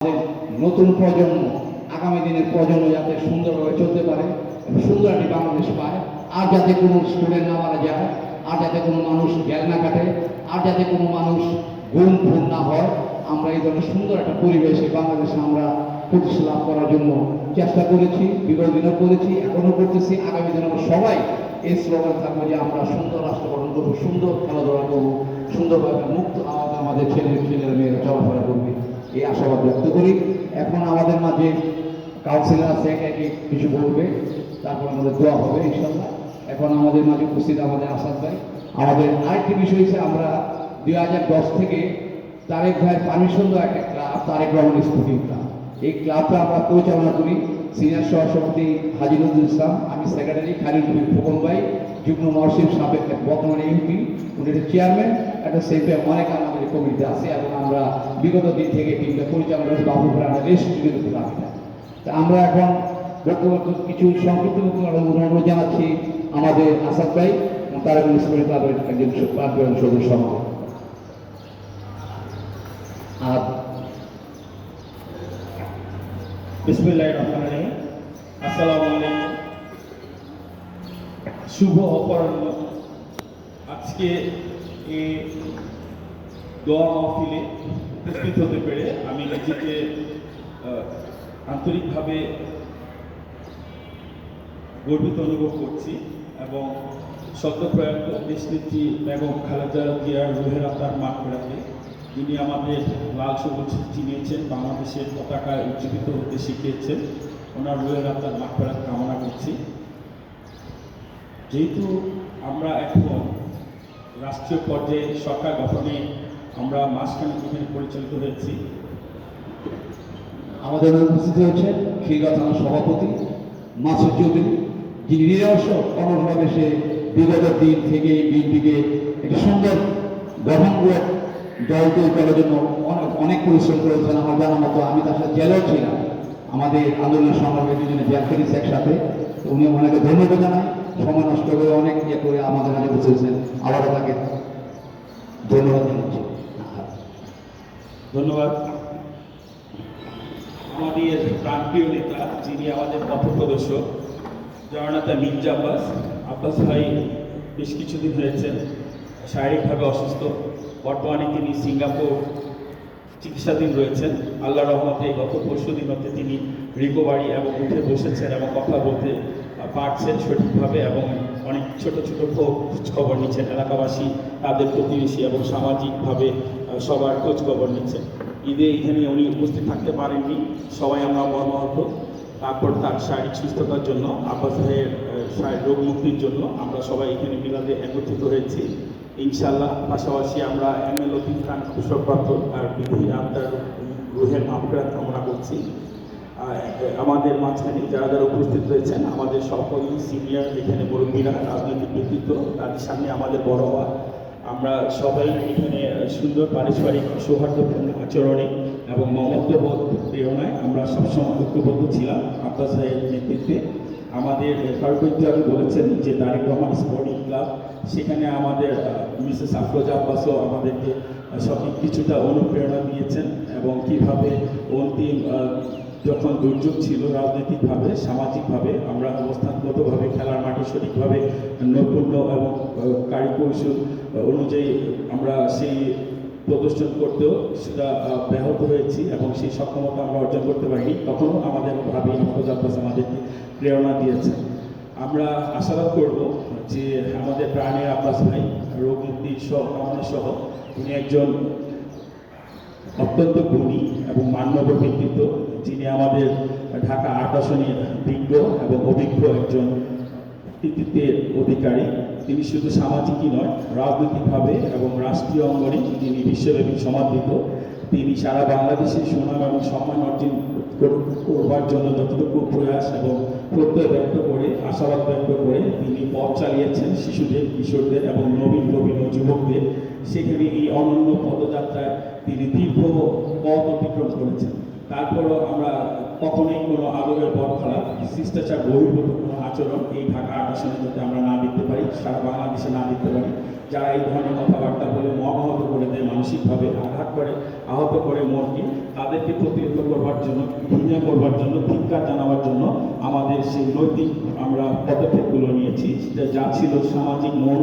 আমাদের নতুন প্রজন্ম, আগামী দিনের প্রজন্ম যাতে সুন্দরভাবে চলতে পারে, সুন্দর একটি বাংলাদেশ পায়, আর যাতে কোনো স্টুডেন্ট না মারা যায়, আর যাতে কোনো মানুষ গ্যাল না কাটে, আর যাতে কোনো মানুষ গুম খুন না হয়। আমরা এই ধরনের সুন্দর একটা পরিবেশে বাংলাদেশে আমরা প্রতিষ্ঠা লাভ করার জন্য চেষ্টা করেছি, বিগত দিনও করেছি, এখনও করতেছি। আগামী দিনে আমরা সবাই এই স্লোগান থাকবো যে আমরা সুন্দর রাষ্ট্র গঠন করবো, সুন্দর খেলাধুলা করবো, সুন্দরভাবে মুক্ত আমাদের ছেলের মেয়েরা চলাফেরা করবে, এই আশাবাদ ব্যক্ত করি। এখন আমাদের মাঝে কাউন্সিলর আছে, একে কিছু বলবে, তারপর আমাদের দোয়া হবে ইনশাল্লাহ। এখন আমাদের মাঝে উপস্থিত আমাদের আসাদ ভাই। আমাদের আরেকটি বিষয় হচ্ছে, আমরা 2010 থেকে তারেক ভাইয়ের পারমিশন দেওয়া একটা club, Tarek Rahman sporting club, এই ক্লাবটা আমরা পরিচালনা করি। সিনিয়র সহসভাপতি হাজী নজরুল ইসলাম, আমি সেক্রেটারি খালিদ ফুকন ভাই, যুগ্ম মহাসচিব সাবেক বর্তমানে এমপি, উনি একটা চেয়ারম্যান, একটা সেফে অনেক আমাদের কমিটিতে আছে, এবং আমরা বিগত দিন থেকে টিমটা পরিচালনা করছি। বাবুপুরে আমরা রেস্ট কিন্তু রাখি। তা আমরা এখন বক্তব্য কিছু সংক্ষিপ্ত অনুরোধ জানাচ্ছি আমাদের আসাদ ভাই, তারেক স্পোর্টিং ক্লাবের একজন প্রাণপ্রিয় সদস্য। আর বিসমিল্লাহির রহমানির রহিম। আসসালামু আলাইকুম। শুভ অপরাহ্ন। আজকে এই দোয়া মাহফিলে উপস্থিত হতে পেরে আমি নিজেকে আন্তরিকভাবে গর্বিত অনুভব করছি, এবং সদ্যপ্রয়াত দেশনেত্রী বেগম খালেদা জিয়ার রুহের আত্মার মাগফিরাতে, যিনি আমাদের লাল সবুজ চিনিয়েছেন, বাংলাদেশের পতাকায় উজ্জীবিত হতে শিখিয়েছেন, ওনার রুহের আত্মার মাগফিরাত কামনা করছি। যেহেতু আমরা এখন রাষ্ট্রীয় পর্যায়ে সরকার গঠনে আমরা মাসখানেক এখানে পরিচালিত হয়েছি, আমাদের উপস্থিত হয়েছেন খিলগাঁও থানার সভাপতি মাসুদ চৌধুরী, যিনি অলসভাবে সে বিগত দিন থেকে বিএনপিকে একটি সুন্দর গঠনমূলক দল তৈরি করার জন্য অনেক পরিশ্রম করেছেন। আমার জানা মতো আমি তার সাথে জেলেও ছিলাম, আমাদের আন্দোলনের সংগ্রামে দুজনে জেল খেটেছি একসাথে। উনি অনেকে ধন্যবাদ জানাই, সময় নষ্ট করে অনেক ইয়ে করে আমাদের মাঝে বসেছেন, আবারও তাকে ধন্যবাদ জানাচ্ছি। ধন্যবাদ। আমাদের প্রাণপ্রিয় নেতা, যিনি আমাদের পথপ্রদর্শক, জননেতা মির্জা আব্বাস ভাই বেশ কিছুদিন হয়েছেন শারীরিকভাবে অসুস্থ। বর্তমানে তিনি সিঙ্গাপুর চিকিৎসাধীন রয়েছেন। আল্লাহ রহমতে গত পরশু দিন হতে তিনি রিকভারি এবং উঠে বসেছেন এবং কথা বলতে পারছেন সঠিকভাবে, এবং অনেক ছোট ছোট খোঁজখবর নিচ্ছেন। এলাকাবাসী, তাদের প্রতিবেশী এবং সামাজিকভাবে সবার খোঁজখবর নিচ্ছেন। ঈদে এখানে উনি উপস্থিত থাকতে পারেননি, সবাই আমরা মর্মাহত। তারপর তার শারীরিক সুস্থতার জন্য, আব্বাস ভাইয়ের রোগ মুক্তির জন্য আমরা সবাই এখানে মিলাদে একত্রিত হয়েছি ইনশাল্লাহ। পাশাপাশি আমরা এম এ লতিফ খান খুশরপ্রাপ্ত আর বিধি আত্মার রুহের মাগফিরাত কামনা করছি। আমাদের মাঝখানে যারা যারা উপস্থিত রয়েছেন, আমাদের সকল সিনিয়র এখানে মুরব্বীরা, রাজনৈতিক ব্যক্তিত্ব, তাদের সামনে আমাদের বড় হওয়া, আমরা সবাই এখানে সুন্দর পারস্পরিক সৌহার্দ্যপূর্ণ আচরণে এবং মমত্ববোধ প্রেরণায় আমরা সবসময় ঐক্যবদ্ধ ছিলাম আব্বাস ভাইয়ের নেতৃত্বে। আমাদের ফারুকী বলেছেন যে তারেক রহমান স্পোর্টিং ক্লাব, সেখানে আমাদের মিসেস আফরোজা আব্বাসও আমাদেরকে সঠিক কিছুটা অনুপ্রেরণা দিয়েছেন, এবং কীভাবে অন্তিম যখন দুর্যোগ ছিল রাজনৈতিকভাবে, সামাজিকভাবে, আমরা অবস্থানগতভাবে খেলার মাঠে সঠিকভাবে নৈপুণ্য এবং কারিকৌশল অনুযায়ী আমরা সেই প্রদর্শন করতেও সেটা ব্যাহত হয়েছি, এবং সেই সক্ষমতা আমরা অর্জন করতে পারিনি। তখনও আমাদের ভাবি আফরোজা আব্বাস আমাদেরকে প্রেরণা দিয়েছেন। আমরা আশাবাদ করব যে আমাদের প্রাণের আব্বাস ভাই রোগ মুক্তি কামনা সহ, উনি একজন অত্যন্ত গুণী এবং মান্যবর ব্যক্তিত্ব, যিনি আমাদের ঢাকা ৮ আসনের বিজ্ঞ এবং অভিজ্ঞ একজন কৃতিত্বের অধিকারী। তিনি শুধু সামাজিকই নয়, রাজনৈতিকভাবে এবং রাষ্ট্রীয় অঙ্গনে তিনি বিশ্বব্যাপী সমাদৃত। তিনি সারা বাংলাদেশের সুনাম এবং সম্মান অর্জন করবার জন্য যতটুকু প্রয়াস এবং প্রত্যয় ব্যক্ত করে, আশাবাদ ব্যক্ত করে তিনি পথ চালিয়েছেন শিশুদের, কিশোরদের এবং নবীন প্রবীণ যুবকদের। সেখানে এই অনন্য পদযাত্রায় তিনি দীর্ঘ পথ অতিক্রম করেছেন। তারপরও আমরা কখনোই কোনো আদরের পথ খারাপ শিষ্টাচার বহির্ভূত কোনো আচরণ এই ঢাকা 8 আসনে যাতে আমরা না দেখতে পারি, সারা বাংলাদেশে না দেখতে পারি। যারা এই ধরনের কথাবার্তা বলে মর্মাহত করে দেয়, মানসিকভাবে আঘাত করে, আহত করে মনকে, তাদেরকে প্রতিহত করবার জন্য, ঘৃণা করবার জন্য, ধিক্কার জানাবার জন্য আমাদের সেই নৈতিক আমরা পদক্ষেপগুলো নিয়েছি। যা ছিল সামাজিক মৌন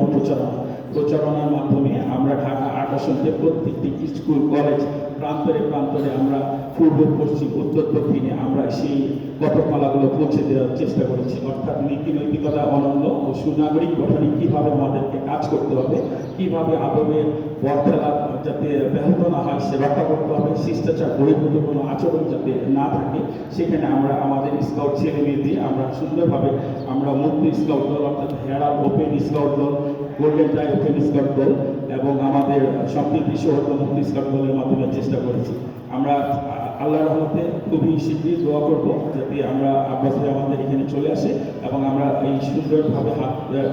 প্রচারণার মাধ্যমে আমরা ঢাকা 8 আসনকে প্রত্যেকটি স্কুল, কলেজ, প্রান্তরে প্রান্তরে আমরা পূর্ব, পশ্চিম, উত্তর, দক্ষিণে আমরা সেই পথমালাগুলো পৌঁছে দেওয়ার চেষ্টা করেছি। অর্থাৎ নীতি নৈতিকতা অনন্য ও সুনাগরিক গঠনে কীভাবে আমাদেরকে কাজ করতে হবে, কীভাবে আদবের পথফেলা যাতে ব্যাহত না হয় সে রক্ষা করতে হবে, শিষ্টাচার বহির্ভূত কোনো আচরণ যাতে না থাকে, সেখানে আমরা আমাদের স্কাউট ছেলে মেয়ে দিয়ে আমরা সুন্দরভাবে আমরা মুক্ত স্কাউট দল, অর্থাৎ হেরাল ওপেন স্কাউট দল, গোল্ডেন টাই ওপেন স্কাউট দল এবং আমাদের সম্প্রীতি সৌহৃদ মুক্তি স্কাউট দলের মাধ্যমে চেষ্টা করেছি। আমরা আল্লাহর রহমতে খুবই শীঘ্রই দোয়া করবো যাতে আমরা আব্বাস ভাই আমাদের এখানে চলে আসে এবং আমরা এই সুন্দরভাবে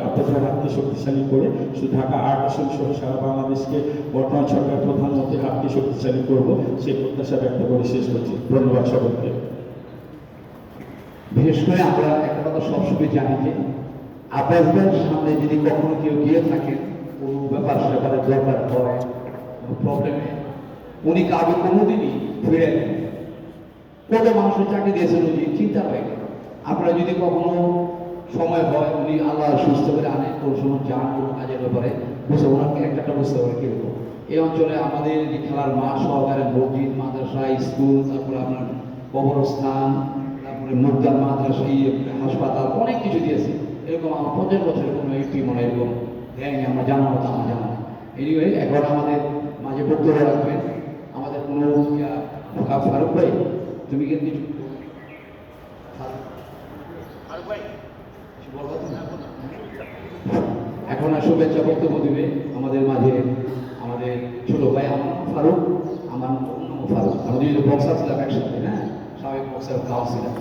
আব্বাস ভাইয়ের হাতকে শক্তিশালী করে শুধু ঢাকা 8 আসন সহ সারা বাংলাদেশকে বর্তমান সরকার প্রধানমন্ত্রীর হাতকে শক্তিশালী করব, সেই প্রত্যাশা ব্যক্ত করে শেষ করছি। ধন্যবাদ সকলকে। বিশেষ করে আমরা একটা কথা সবসময় জানি যে আব্বাস ভাইয়ের সামনে যদি কখনো কেউ গিয়ে থাকেন, কোনো ব্যাপার স্যাপারে দরকার হয়, কোনো প্রবলেমে, উনি কাউকে কোনোদিনই ফিরে নেন। কত মানুষের চাকরি দিয়েছেন উনি চিন্তা পাই। আপনারা যদি কখনো সময় হয়, উনি আল্লাহ সুস্থ করে আনে, কোনো সময় যান কোনো কাজের ব্যাপারে, বুঝতে ওনাকে একটা বুঝতে পারে কীরকম এই অঞ্চলে আমাদের যে খেলার মাঠ সহকারে মসজিদ, মাদ্রাসা, স্কুল, তারপরে আপনার কবরস্থান, তারপরে মুদ্রার মাদ্রাসা, হাসপাতাল, অনেক কিছু দিয়েছে। এরকম আমার 50 বছরের কোনো একটি মনে এরকম দেয়নি, আমরা জানা মতো আমার জানা নেই। এনিওয়ে, এখন আমাদের মাঝে বক্তব্য রাখবেন আমাদের কোনো ফারুক ভাই, তুমি কিন্তু কিছু এখন আর শুভেচ্ছা বক্তব্য দিবে আমাদের মাঝে আমাদের ছোট ভাই আমার নাম ফারুক, আমার নাম ফারুক। আমি দুই বক্সার ছিলাম একসাথে, হ্যাঁ, সাবেক বক্সার কাউন্সিলার।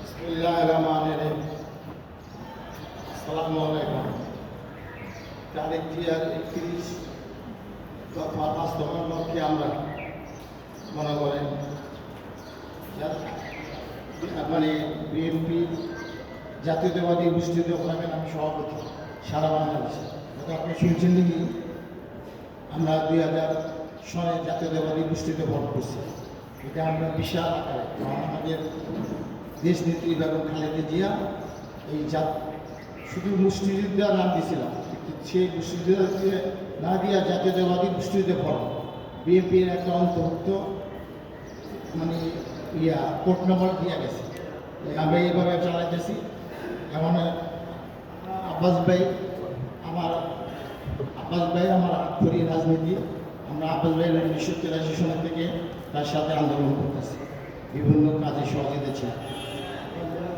বিসমিল্লাহির রহমানির রহিম। আসসালামু আলাইকুম। তারিখ 31 দফা বাস্তবায়ন লক্ষ্যে আমরা মনে করেন মানে বিএনপি জাতীয়তাবাদী গোষ্ঠীতে ওখানে আমি সভাপতি সারা বাংলাদেশে। আপনি শুনছেন নাকি আমরা 2000 সনে জাতীয়তাবাদী গোষ্ঠীতে ভোট করছি। এটা আমরা বিশাল আকারে, কারণ আমাদের দেশ নেত্রী বেগম খালেদা জিয়া এই শুধু মুষ্টিযোদ্ধার নাম দিয়েছিলাম, সেই মুষ্টিযোদ্ধাকে না দিয়া জাতীয়তাবাদী গোষ্ঠীতে ভোট বিএনপির একটা অন্তর্ভুক্ত মানে কোর্ট নম্বর দিয়ে গেছে। আমরা এইভাবে চালাইতেছি। এখন আব্বাস ভাই আমার আক্ষরি রাজনীতি। আমরা আব্বাস ভাই 1983 সনের থেকে তার সাথে আন্দোলন করতেছি, বিভিন্ন কাজে সহযোগিতা ছিল।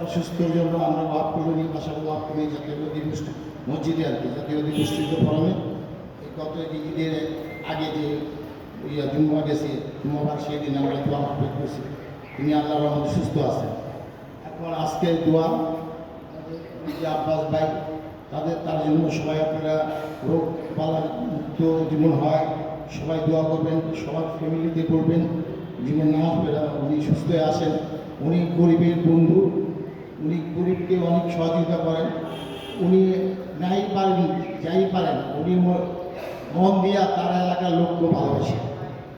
অসুস্থর জন্য আমরা ওয়াক করি, বাসায় ওয়াক করি জাতীয়বাদী গোষ্ঠী মসজিদে আর কি, জাতীয়বাদী গোষ্ঠীতে ফরমে এই গত ঈদের আগে যে জুম্মা গেছি, জুম্মাবার সেই দিন আমরা দোয়া মাহফিল করছি। তিনি আল্লাহর রহমতে সুস্থ আছেন। এখন আজকের দোয়া যে আব্বাস ভাই তার জন্য সবাই আপনারা রোগ পালা মুক্ত জীবন হয়, সবাই দোয়া করবেন, সবার ফ্যামিলিতে করবেন, জীবন না পেরা উনি সুস্থ হয়ে আসেন। উনি গরিবের বন্ধু, উনি গরিবকে অনেক সহযোগিতা করেন। উনি নাই পারেন যাই পারেন, উনি মন দিয়া তার এলাকার লোককে ভালোবাসেন।